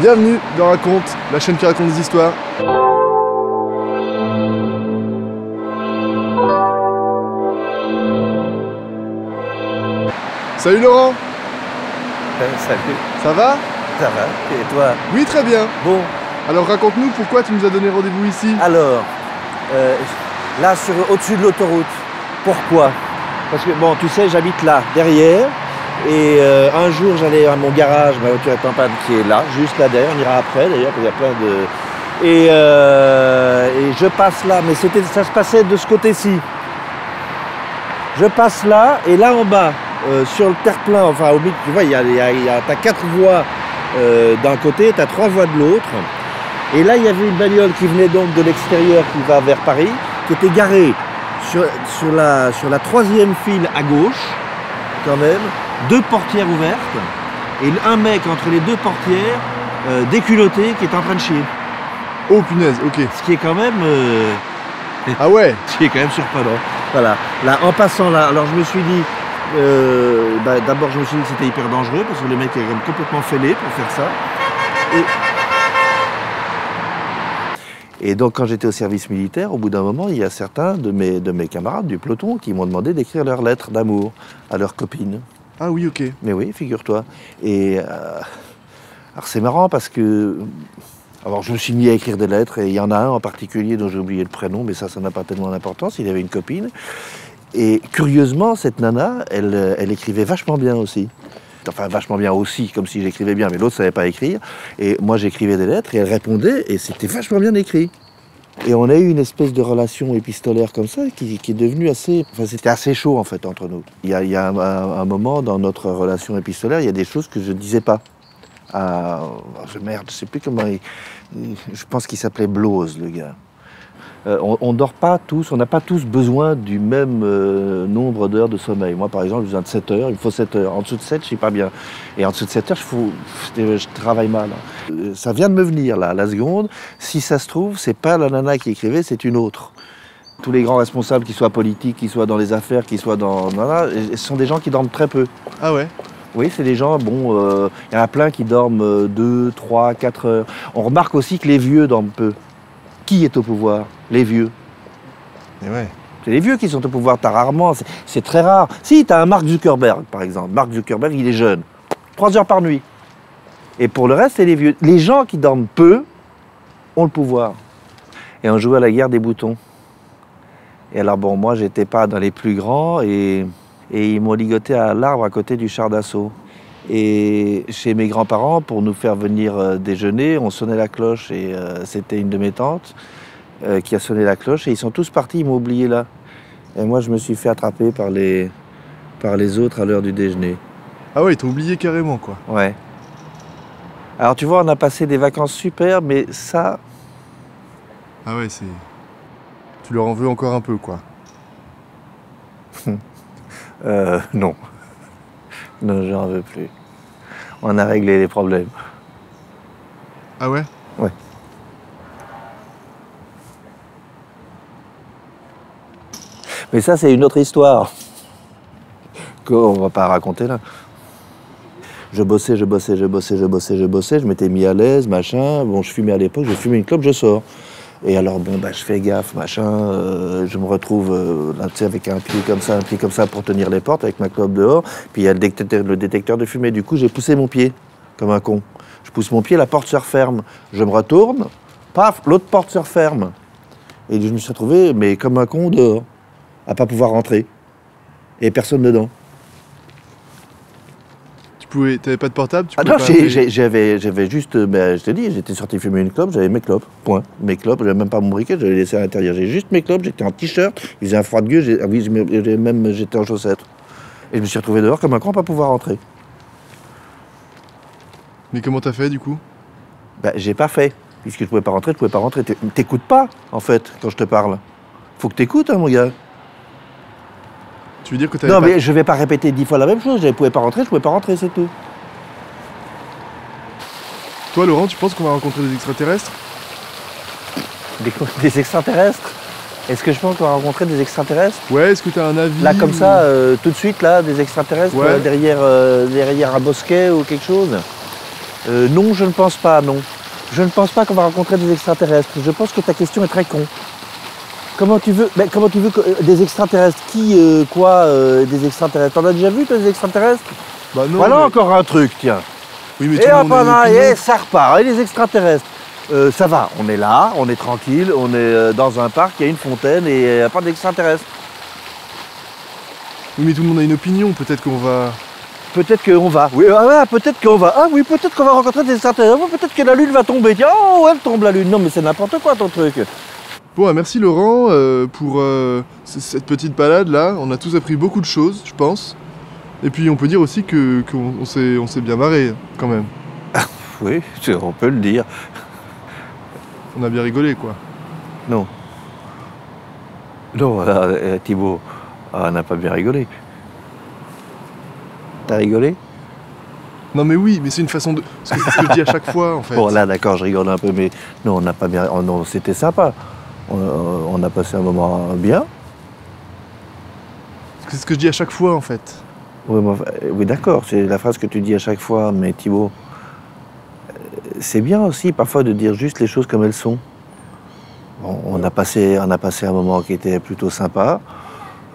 Bienvenue dans Raconte, la chaîne qui raconte des histoires. Salut Laurent. Salut. Ça va? Ça va, et toi? Oui, très bien. Bon, Alors raconte-nous pourquoi tu nous as donné rendez-vous ici. alors, là, au-dessus de l'autoroute, pourquoi? Parce que, bon, tu sais, j'habite là, derrière, et un jour, j'allais à mon garage, ma voiture est en panne, qui est là, juste là derrière, on ira après, d'ailleurs, parce qu'il y a plein de... Et je passe là, mais ça se passait de ce côté-ci. Je passe là, et là en bas, sur le terre-plein, enfin, au milieu, tu vois, t'as 4 voies d'un côté, t'as 3 voies de l'autre. Et là, il y avait une bagnole qui venait donc de l'extérieur, qui va vers Paris, qui était garée sur la 3e file à gauche, quand même, 2 portières ouvertes, et un mec entre les 2 portières, déculotté, qui est en train de chier. Oh punaise, ok. Ce qui est quand même... Ah ouais. Ce qui est quand même surprenant. Voilà. Là, en passant là, alors je me suis dit... d'abord, je me suis dit que c'était hyper dangereux, parce que le mec est comme complètement fêlé pour faire ça. Et donc, quand j'étais au service militaire, au bout d'un moment, il y a certains de mes camarades du peloton qui m'ont demandé d'écrire leurs lettres d'amour à leurs copines. Ah oui, ok. Mais oui, figure-toi. Et alors c'est marrant parce que... Alors je me suis mis à écrire des lettres, et il y en a un en particulier dont j'ai oublié le prénom, mais ça n'a pas tellement d'importance, il avait une copine. Et curieusement, cette nana, elle écrivait vachement bien aussi. Enfin, vachement bien aussi, comme si j'écrivais bien, mais l'autre ne savait pas écrire. Et moi, j'écrivais des lettres, et elle répondait, et c'était vachement bien écrit. Et on a eu une espèce de relation épistolaire comme ça, qui est devenue assez... Enfin, c'était assez chaud, en fait, entre nous. Il y a un moment dans notre relation épistolaire, il y a des choses que je ne disais pas. Merde, je ne sais plus comment... Je pense qu'il s'appelait Blose, le gars. On ne dort pas tous, on n'a pas tous besoin du même nombre d'heures de sommeil. Moi, par exemple, j'ai besoin de 7 heures, il me faut 7 heures. En dessous de 7, je ne suis pas bien. Et en dessous de 7 heures, je travaille mal. Ça vient de me venir, là, la seconde. Si ça se trouve, c'est pas la nana qui écrivait, c'est une autre. Tous les grands responsables, qu'ils soient politiques, qu'ils soient dans les affaires, qu'ils soient dans... ce sont des gens qui dorment très peu. Ah ouais. Oui, c'est des gens, bon, y en a plein qui dorment 2, 3, 4 heures. On remarque aussi que les vieux dorment peu. Qui est au pouvoir? Les vieux. Et ouais. C'est les vieux qui sont au pouvoir, t'as rarement, c'est très rare. Si, t'as un Mark Zuckerberg, par exemple. Mark Zuckerberg, il est jeune. 3 heures par nuit. Et pour le reste, c'est les vieux. Les gens qui dorment peu ont le pouvoir. Et on jouait à la guerre des boutons. Et alors, bon, moi, j'étais pas dans les plus grands, et ils m'ont ligoté à l'arbre à côté du char d'assaut. Et chez mes grands-parents, pour nous faire venir déjeuner, on sonnait la cloche, et c'était une de mes tantes qui a sonné la cloche, et ils sont tous partis, ils m'ont oublié là. Et moi, je me suis fait attraper par les autres à l'heure du déjeuner. Ah ouais, ils t'ont oublié carrément, quoi. Ouais. Alors tu vois, on a passé des vacances super, mais ça... Ah ouais, c'est... Tu leur en veux encore un peu, quoi. Non. Non, j'en veux plus. On a réglé les problèmes. Ah ouais? Ouais. Mais ça, c'est une autre histoire qu'on va pas raconter là. Je bossais, je m'étais mis à l'aise, machin. Bon, je fumais à l'époque, je fumais une clope, je sors. Et alors, bon, bah, je fais gaffe, machin. Je me retrouve là, tu sais, avec un pied comme ça pour tenir les portes, avec ma clope dehors. Puis il y a le détecteur de fumée. Du coup, j'ai poussé mon pied, comme un con. Je pousse mon pied, la porte se referme. Je me retourne, paf, l'autre porte se referme. Et je me suis retrouvé, mais comme un con, dehors, à pas pouvoir rentrer. Et personne dedans. T'avais pas de portable? Ah non, j'avais juste, ben, je te dis, j'étais sorti fumer une clope, j'avais mes clopes, point. Mes clopes, j'avais même pas mon briquet, j'avais laissé à l'intérieur. J'ai juste mes clopes, j'étais en t-shirt, il faisait un froid de gueule, j'étais en chaussettes. Et je me suis retrouvé dehors comme un con à pas pouvoir rentrer. Mais comment t'as fait, du coup? Ben, j'ai pas fait, puisque je pouvais pas rentrer. T'écoutes pas, en fait, quand je te parle. Faut que t'écoutes, hein, mon gars. Tu veux dire que t'avais Non, pas... mais je vais pas répéter 10 fois la même chose, je pouvais pas rentrer, c'est tout. Toi, Laurent, tu penses qu'on va rencontrer des extraterrestres? Des extraterrestres? Est-ce que je pense qu'on va rencontrer des extraterrestres? Ouais, est-ce que t'as un avis? Là, comme ça, tout de suite, là, des extraterrestres Ouais. derrière un bosquet ou quelque chose? Non, je ne pense pas, non. Je ne pense pas qu'on va rencontrer des extraterrestres. Je pense que ta question est très con. Comment tu veux que, des extraterrestres? Qui, des extraterrestres? T'en as déjà vu, toi, des extraterrestres? Bah non. Voilà mais... encore un truc, tiens. Oui, mais Et tout le hop, monde a une opinion. et ça repart. Et les extraterrestres, ça va, on est là, on est tranquille, on est dans un parc, il y a une fontaine et il n'y a pas d'extraterrestres. Oui, mais tout le monde a une opinion. Peut-être qu'on va... Peut-être qu'on va. Oui, peut-être qu'on va. Ah oui, peut-être qu'on va rencontrer des extraterrestres. Oh, peut-être que la lune va tomber. Tiens, oh, elle tombe la lune. Non, mais c'est n'importe quoi ton truc. Bon, merci Laurent pour cette petite balade là. On a tous appris beaucoup de choses, je pense. Et puis on peut dire aussi qu'on s'est bien marré quand même. Oui, on peut le dire. On a bien rigolé quoi. Non. Non, Thibaut, on n'a pas bien rigolé. T'as rigolé? Non mais oui, mais c'est une façon de... C'est ce que je dis à chaque fois en fait. Bon là d'accord, je rigole un peu, mais non, on n'a pas bien... non, c'était sympa. On a passé un moment bien. C'est ce que je dis à chaque fois en fait. Oui d'accord, c'est la phrase que tu dis à chaque fois, mais Thibaut, c'est bien aussi parfois de dire juste les choses comme elles sont. On a passé un moment qui était plutôt sympa.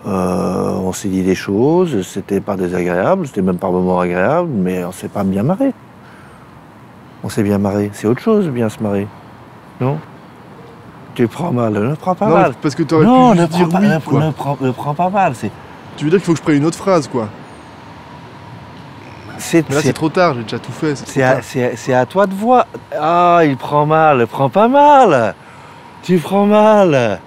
On s'est dit des choses, c'était pas désagréable, c'était même par moments agréable, mais on s'est pas bien marré. On s'est bien marré, c'est autre chose, bien se marrer. Non? Tu prends mal, ne prends pas Non, mal. parce que t'aurais Non, pu juste dire oui quoi. ne prends pas mal. Tu veux dire qu'il faut que je prenne une autre phrase quoi. Mais là c'est trop tard, j'ai déjà tout fait. C'est à toi de voir. Ah, il prend mal, prends pas mal. Tu prends mal.